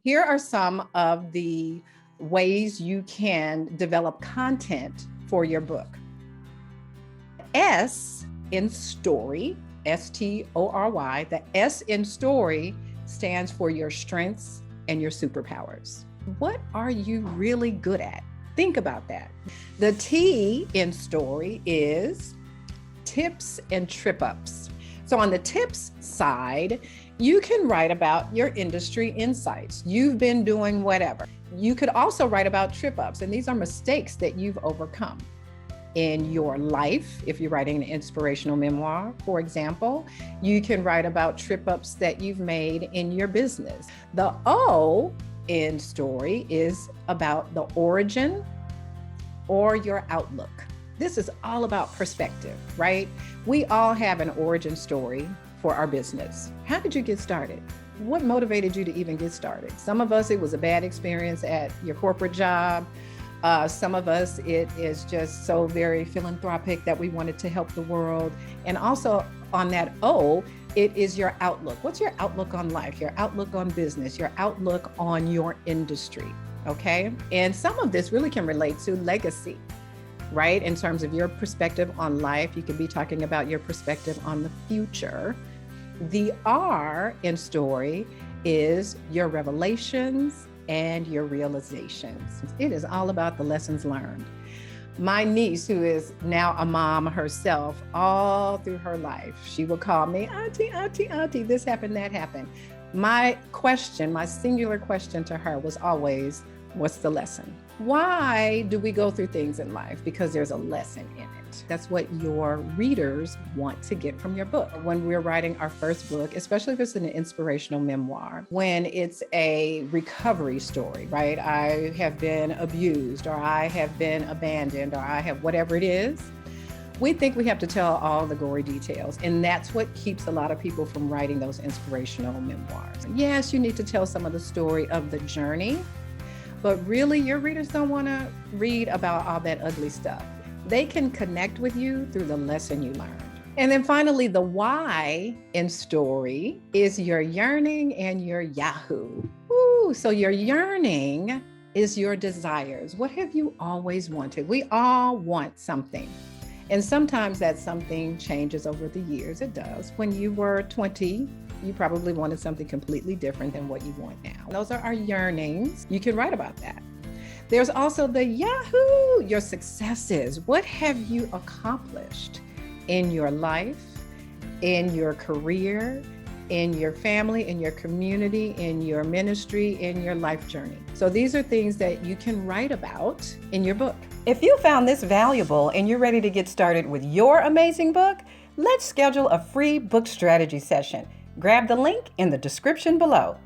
Here are some of the ways you can develop content for your book. S in story, S.T.O.R.Y, the S in story stands for your strengths and your superpowers. What are you really good at? Think about that. The T in story is tips and trip ups. So on the tips side, you can write about your industry insights. You've been doing whatever. You could also write about trip ups, and these are mistakes that you've overcome in your life. If you're writing an inspirational memoir, for example, you can write about trip ups that you've made in your business. The O in story is about the origin or your outlook. This is all about perspective, right? We all have an origin story for our business. How did you get started? What motivated you to even get started? Some of us, it was a bad experience at your corporate job. Some of us, it is just so very philanthropic that we wanted to help the world. And also on that O, it is your outlook. What's your outlook on life, your outlook on business, your outlook on your industry, okay? And some of this really can relate to legacy, right? In terms of your perspective on life, you could be talking about your perspective on the future. The R in story is your revelations and your realizations. It is all about the lessons learned. My niece, who is now a mom herself, all through her life, she would call me, auntie, auntie, auntie, this happened, that happened. My question, my singular question to her was always, what's the lesson? Why do we go through things in life? Because there's a lesson in it. That's what your readers want to get from your book. When we're writing our first book, especially if it's an inspirational memoir, when it's a recovery story, right? I have been abused, or I have been abandoned, or I have whatever it is. We think we have to tell all the gory details, and that's what keeps a lot of people from writing those inspirational memoirs. Yes, you need to tell some of the story of the journey, but really your readers don't want to read about all that ugly stuff. They can connect with you through the lesson you learned. And then finally, the Y in story is your yearning and your Yahoo. Ooh, so your yearning is your desires. What have you always wanted? We all want something. And sometimes that something changes over the years. It does. When you were 20, you probably wanted something completely different than what you want now. Those are our yearnings. You can write about that. There's also the Yahoo, your successes. What have you accomplished in your life, in your career, in your family, in your community, in your ministry, in your life journey? So these are things that you can write about in your book. If you found this valuable and you're ready to get started with your amazing book, let's schedule a free book strategy session. Grab the link in the description below.